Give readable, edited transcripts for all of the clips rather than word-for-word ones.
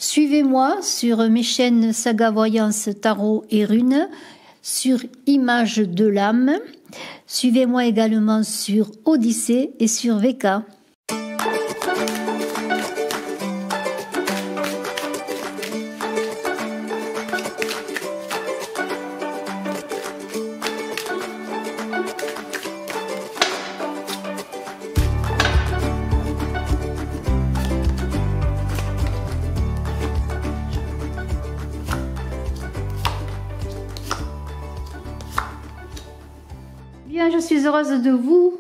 Suivez-moi sur mes chaînes Saga Voyance, Tarot et Runes, sur Images de l'âme. Suivez-moi également sur Odyssée et sur VK. Bien, je suis heureuse de vous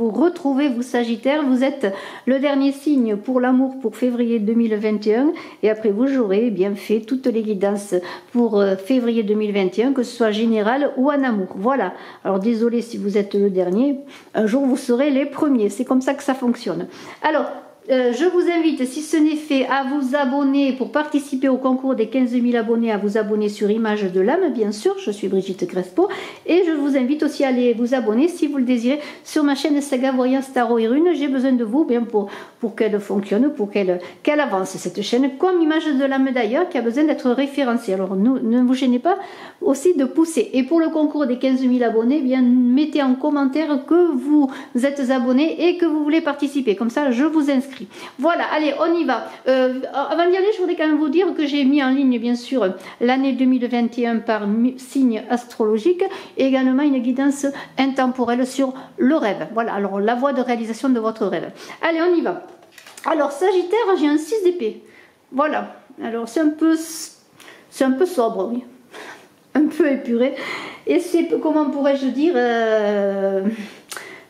retrouver, vous Sagittaires. Vous êtes le dernier signe pour l'amour pour février 2021 et après vous j'aurai bien fait toutes les guidances pour février 2021, que ce soit général ou en amour. Voilà, alors désolé si vous êtes le dernier, un jour vous serez les premiers, c'est comme ça que ça fonctionne. Alors, je vous invite, si ce n'est fait, à vous abonner pour participer au concours des 15 000 abonnés, à vous abonner sur Images de l'âme, bien sûr, je suis Brigitte Crespo, et je vous invite aussi à aller vous abonner, si vous le désirez, sur ma chaîne Saga Voyance, Tarot et Runes. J'ai besoin de vous bien pour qu'elle fonctionne, pour qu'elle avance, cette chaîne, comme Images de l'âme d'ailleurs, qui a besoin d'être référencée. Alors ne vous gênez pas aussi de pousser. Et pour le concours des 15 000 abonnés, bien mettez en commentaire que vous êtes abonné et que vous voulez participer, comme ça je vous inscris. Voilà, allez, on y va. Avant d'y aller, je voudrais quand même vous dire que j'ai mis en ligne, bien sûr, l'année 2021 par signe astrologique et également une guidance intemporelle sur le rêve. Voilà, alors la voie de réalisation de votre rêve. Allez, on y va. Alors, Sagittaire, j'ai un 6 d'épée. Voilà, alors c'est un peu sobre, oui. Un peu épuré. Et c'est, comment pourrais-je dire,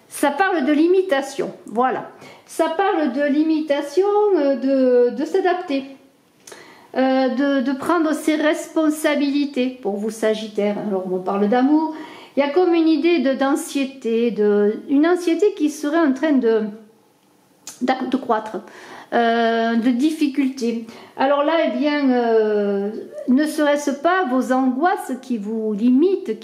ça parle de limitation. Voilà. Ça parle de limitation, de s'adapter, de prendre ses responsabilités pour vous Sagittaires. Alors on parle d'amour, il y a comme une idée d'anxiété, une anxiété qui serait en train de croître, de difficultés. Alors là, eh bien, ne serait-ce pas vos angoisses qui vous limitent,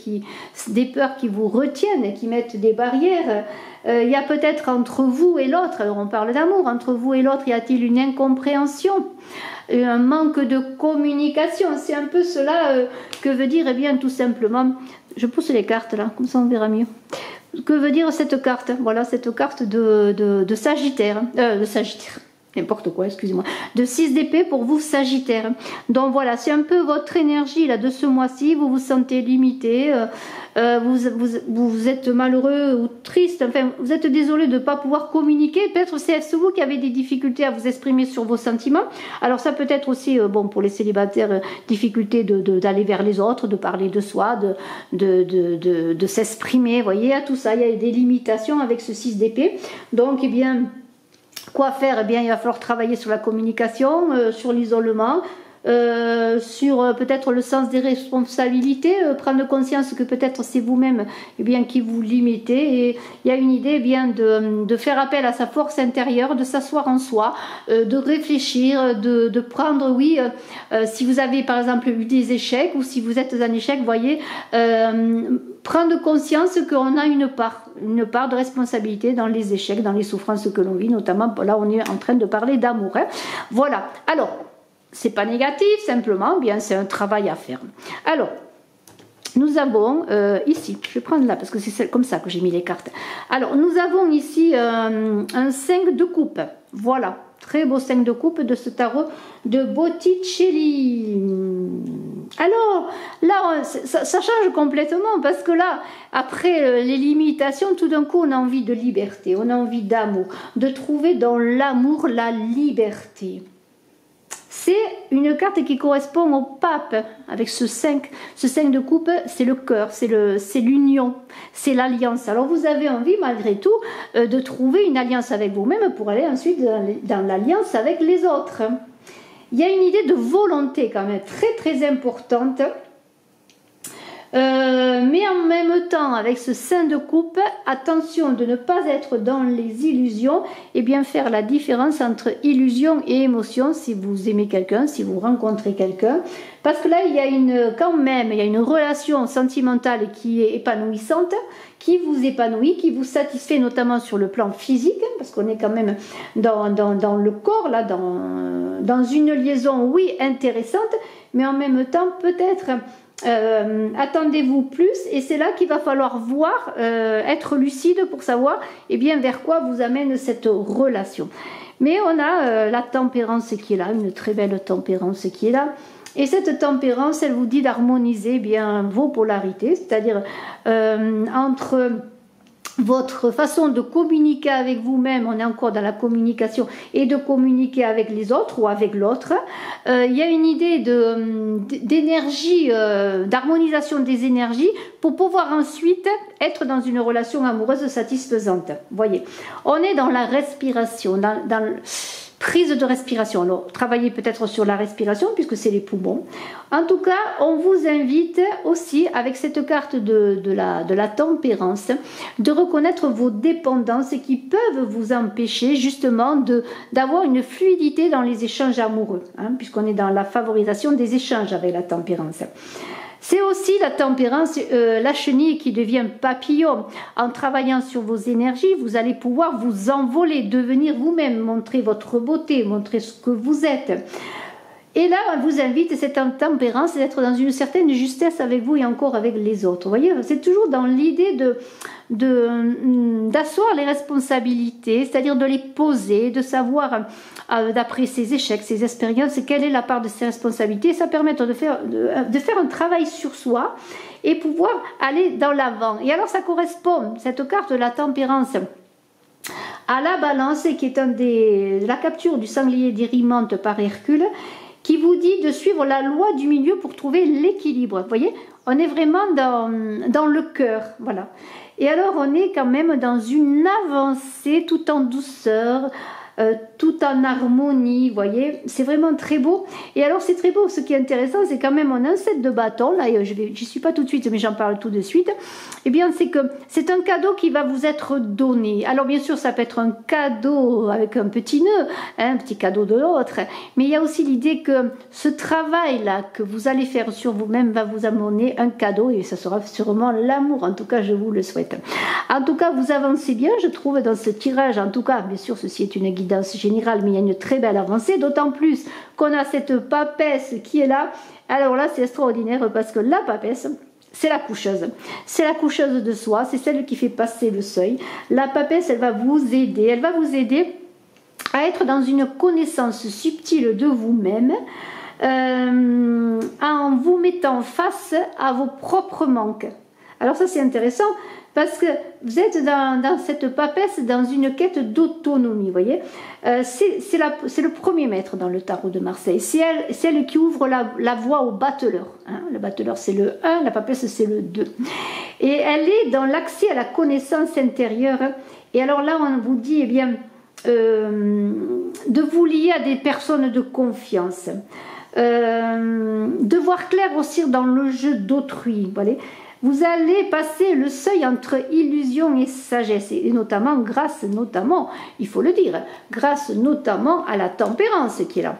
des peurs qui vous retiennent, qui mettent des barrières. Il y a peut-être entre vous et l'autre, alors on parle d'amour, entre vous et l'autre, y a-t-il une incompréhension, un manque de communication? C'est un peu cela que veut dire, eh bien, tout simplement, je pousse les cartes là, comme ça on verra mieux. Que veut dire cette carte? Voilà, cette carte de Sagittaire, n'importe quoi, excusez-moi, de 6 d'épée pour vous Sagittaire. Donc voilà, c'est un peu votre énergie là de ce mois-ci, vous vous sentez limité, vous êtes malheureux ou triste, enfin vous êtes désolé de ne pas pouvoir communiquer, peut-être c'est vous qui avez des difficultés à vous exprimer sur vos sentiments. Alors ça peut être aussi, bon, pour les célibataires, difficulté d'aller vers les autres, de parler de soi, de s'exprimer, vous voyez, à tout ça, il y a des limitations avec ce 6 d'épée. Donc, eh bien, quoi faire? Eh bien, il va falloir travailler sur la communication, sur l'isolement, sur peut-être le sens des responsabilités, prendre conscience que peut-être c'est vous-même, eh bien, qui vous limitez. Et il y a une idée, eh bien, de faire appel à sa force intérieure, de s'asseoir en soi, de réfléchir, de prendre, oui, si vous avez par exemple eu des échecs ou si vous êtes en échec, vous voyez, prendre conscience qu'on a une part de responsabilité dans les échecs, dans les souffrances que l'on vit, notamment là on est en train de parler d'amour. Hein. Voilà, alors, c'est pas négatif, simplement, bien c'est un travail à faire. Alors, nous avons ici, je vais prendre là parce que c'est comme ça que j'ai mis les cartes. Alors, nous avons ici un 5 de coupe, voilà. Très beau 5 de coupe de ce tarot de Botticelli. Alors, là, ça change complètement parce que là, après les limitations, tout d'un coup, on a envie de liberté, on a envie d'amour, de trouver dans l'amour la liberté. C'est une carte qui correspond au pape, avec ce 5 de coupe, c'est le cœur, c'est l'union, c'est l'alliance. Alors vous avez envie malgré tout de trouver une alliance avec vous-même pour aller ensuite dans l'alliance avec les autres. Il y a une idée de volonté quand même très très importante. Mais en même temps, avec ce 5 de coupe, attention de ne pas être dans les illusions et bien faire la différence entre illusion et émotion si vous aimez quelqu'un, si vous rencontrez quelqu'un. Parce que là, il y a quand même une relation sentimentale qui est épanouissante, qui vous épanouit, qui vous satisfait notamment sur le plan physique, parce qu'on est quand même dans le corps, là, dans une liaison, oui, intéressante, mais en même temps, peut-être... attendez-vous plus, et c'est là qu'il va falloir voir, être lucide pour savoir bien, vers quoi vous amène cette relation. Mais on a la tempérance qui est là, une très belle tempérance qui est là. Et cette tempérance, elle vous dit d'harmoniser bien vos polarités, c'est-à-dire entre votre façon de communiquer avec vous-même, on est encore dans la communication, et de communiquer avec les autres ou avec l'autre. Il y a une idée d'énergie, d'harmonisation des énergies pour pouvoir ensuite être dans une relation amoureuse satisfaisante. Voyez, on est dans la respiration, dans prise de respiration. Alors, travaillez peut-être sur la respiration puisque c'est les poumons. En tout cas, on vous invite aussi, avec cette carte de la tempérance, de reconnaître vos dépendances qui peuvent vous empêcher justement d'avoir une fluidité dans les échanges amoureux, hein, puisqu'on est dans la favorisation des échanges avec la tempérance. C'est aussi la tempérance, la chenille qui devient papillon. En travaillant sur vos énergies, vous allez pouvoir vous envoler, devenir vous-même, montrer votre beauté, montrer ce que vous êtes. Et là, on vous invite, cette tempérance, d'être dans une certaine justesse avec vous et encore avec les autres. Vous voyez, c'est toujours dans l'idée d'asseoir les responsabilités, c'est-à-dire de les poser, de savoir, d'après ses échecs, ses expériences, quelle est la part de ses responsabilités. Ça permet de faire un travail sur soi et pouvoir aller dans l'avant. Et alors, ça correspond, cette carte de la tempérance, à la balance, qui est la capture du sanglier d'Érimante par Hercule, qui vous dit de suivre la loi du milieu pour trouver l'équilibre. Vous voyez, on est vraiment dans le cœur, voilà. Et alors, on est quand même dans une avancée tout en douceur, tout en harmonie, vous voyez, c'est vraiment très beau. Et alors, c'est très beau, ce qui est intéressant, c'est quand même on a un set de bâtons, là, j'y suis pas tout de suite, mais j'en parle tout de suite. Eh bien, c'est que c'est un cadeau qui va vous être donné. Alors, bien sûr, ça peut être un cadeau avec un petit nœud, hein, un petit cadeau de l'autre, mais il y a aussi l'idée que ce travail-là que vous allez faire sur vous-même va vous amener un cadeau, et ça sera sûrement l'amour, en tout cas, je vous le souhaite. En tout cas, vous avancez bien, je trouve, dans ce tirage, en tout cas, bien sûr, ceci est une guidance générale, mais il y a une très belle avancée, d'autant plus qu'on a cette papesse qui est là. Alors là, c'est extraordinaire parce que la papesse, c'est la coucheuse. C'est la coucheuse de soi, c'est celle qui fait passer le seuil. La papesse, elle va vous aider à être dans une connaissance subtile de vous-même, en vous mettant face à vos propres manques. Alors ça, c'est intéressant parce que vous êtes dans cette papesse, dans une quête d'autonomie, vous voyez. C'est le premier maître dans le tarot de Marseille. C'est elle qui ouvre la voie au battleur. Hein. Le battleur, c'est le 1, la papesse, c'est le 2. Et elle est dans l'accès à la connaissance intérieure. Et alors là, on vous dit, eh bien, de vous lier à des personnes de confiance. De voir clair aussi dans le jeu d'autrui, vous voyez. Vous allez passer le seuil entre illusion et sagesse, et notamment grâce, il faut le dire, grâce notamment à la tempérance qui est là.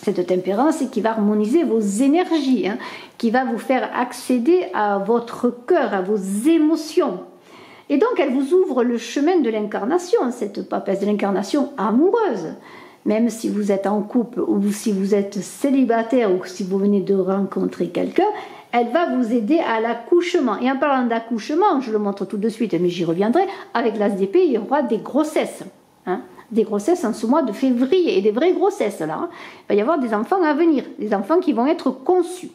Cette tempérance qui va harmoniser vos énergies, hein, qui va vous faire accéder à votre cœur, à vos émotions. Et donc elle vous ouvre le chemin de l'incarnation, cette papesse de l'incarnation amoureuse. Même si vous êtes en couple ou si vous êtes célibataire ou si vous venez de rencontrer quelqu'un, elle va vous aider à l'accouchement. Et en parlant d'accouchement, je le montre tout de suite, mais j'y reviendrai, avec l'as d'épée, il y aura des grossesses. Hein, des grossesses en ce mois de février, et des vraies grossesses là. Hein. Il va y avoir des enfants à venir, des enfants qui vont être conçus.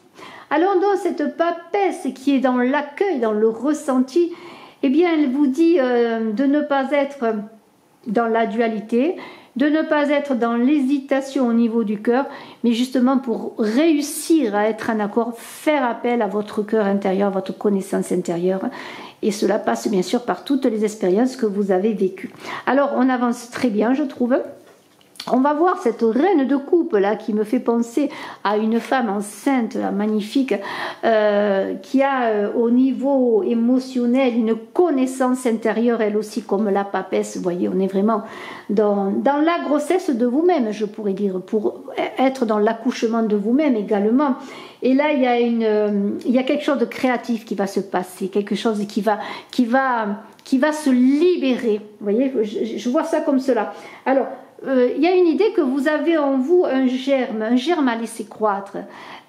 Alors donc, cette papesse qui est dans l'accueil, dans le ressenti, eh bien, elle vous dit de ne pas être dans la dualité, de ne pas être dans l'hésitation au niveau du cœur, mais justement pour réussir à être en accord, faire appel à votre cœur intérieur, à votre connaissance intérieure. Et cela passe bien sûr par toutes les expériences que vous avez vécues. Alors on avance très bien, je trouve. On va voir cette reine de coupe là qui me fait penser à une femme enceinte, là, magnifique, qui a au niveau émotionnel une connaissance intérieure, elle aussi, comme la papesse. Vous voyez, on est vraiment dans la grossesse de vous-même, je pourrais dire, pour être dans l'accouchement de vous-même également. Et là, il y a quelque chose de créatif qui va se passer, quelque chose qui va se libérer. Vous voyez, je vois ça comme cela. Alors, il y a une idée que vous avez en vous un germe à laisser croître,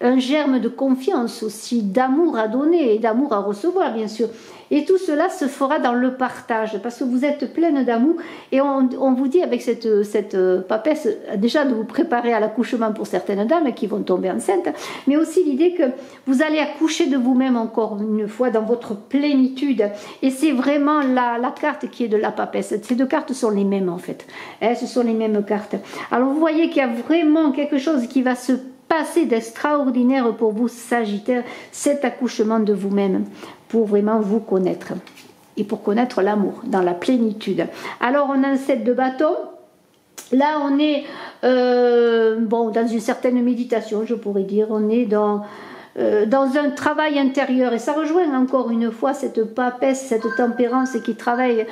un germe de confiance aussi, d'amour à donner et d'amour à recevoir, bien sûr. Et tout cela se fera dans le partage, parce que vous êtes pleine d'amour. Et on vous dit avec cette papesse, déjà de vous préparer à l'accouchement pour certaines dames qui vont tomber enceintes, mais aussi l'idée que vous allez accoucher de vous-même encore une fois dans votre plénitude. Et c'est vraiment la carte qui est de la papesse. Ces deux cartes sont les mêmes en fait. Ce sont les mêmes cartes. Alors vous voyez qu'il y a vraiment quelque chose qui va se passer d'extraordinaire pour vous, Sagittaire, cet accouchement de vous-même, pour vraiment vous connaître et pour connaître l'amour dans la plénitude. Alors on a un 7 de bâton. Là on est dans une certaine méditation, je pourrais dire. On est dans un travail intérieur, et ça rejoint encore une fois cette papesse, cette tempérance qui travaille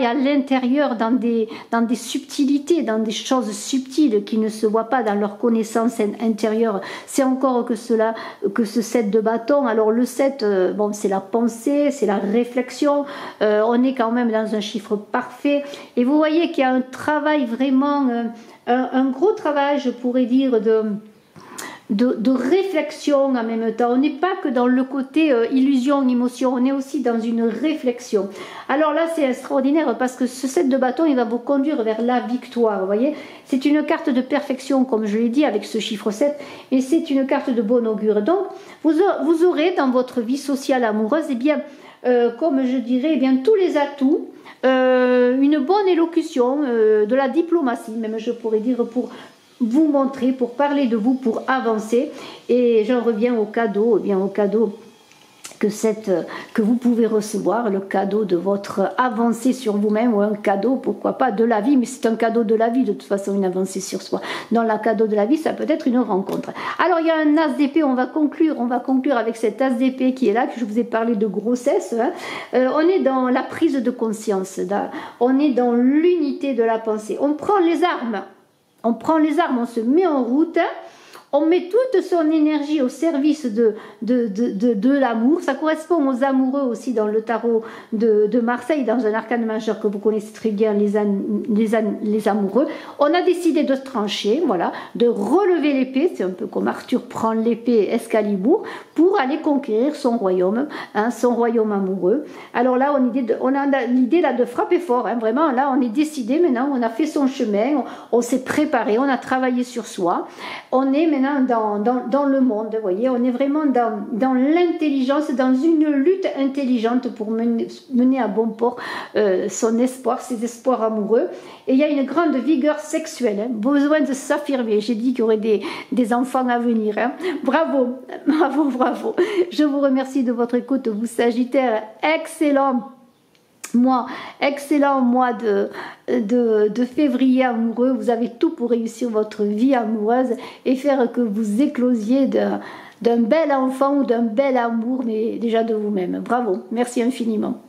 à l'intérieur dans des subtilités, dans des choses subtiles qui ne se voient pas dans leur connaissance intérieure. C'est encore que ce 7 de bâton. Alors le 7, c'est la pensée, c'est la réflexion, on est quand même dans un chiffre parfait, et vous voyez qu'il y a un travail vraiment, un gros travail, je pourrais dire, de réflexion en même temps. On n'est pas que dans le côté illusion, émotion, on est aussi dans une réflexion. Alors là, c'est extraordinaire parce que ce 7 de bâton, il va vous conduire vers la victoire, vous voyez. C'est une carte de perfection, comme je l'ai dit, avec ce chiffre 7, et c'est une carte de bon augure. Donc, vous aurez dans votre vie sociale amoureuse, comme je dirais, tous les atouts, une bonne élocution, de la diplomatie, même je pourrais dire, pour vous montrer, pour parler de vous, pour avancer. Et j'en reviens au cadeau, que vous pouvez recevoir, le cadeau de votre avancée sur vous-même, ou un cadeau, pourquoi pas, de la vie, mais c'est un cadeau de la vie, de toute façon, une avancée sur soi. Dans le cadeau de la vie, ça peut être une rencontre. Alors, il y a un as d'épée, on va conclure avec cet as d'épée qui est là, que je vous ai parlé de grossesse. On est dans la prise de conscience, on est dans l'unité de la pensée. On prend les armes, on se met en route, on met toute son énergie au service de l'amour. Ça correspond aux amoureux aussi dans le tarot de Marseille, dans un arcane majeur que vous connaissez très bien, les amoureux. On a décidé de trancher, voilà, de relever l'épée. C'est un peu comme Arthur prend l'épée Excalibur pour aller conquérir son royaume amoureux. Alors là, on a l'idée là de frapper fort, vraiment. Là, on est décidé maintenant, on a fait son chemin, on s'est préparé, on a travaillé sur soi. On est maintenant dans le monde, vous voyez, on est vraiment dans l'intelligence, dans une lutte intelligente pour mener à bon port son espoir, ses espoirs amoureux. Et il y a une grande vigueur sexuelle, besoin de s'affirmer. J'ai dit qu'il y aurait des enfants à venir. Bravo, bravo, bravo. Je vous remercie de votre écoute, vous Sagittaires. Excellent mois de février amoureux. Vous avez tout pour réussir votre vie amoureuse et faire que vous éclosiez d'un bel enfant ou d'un bel amour, mais déjà de vous-même. Bravo, merci infiniment.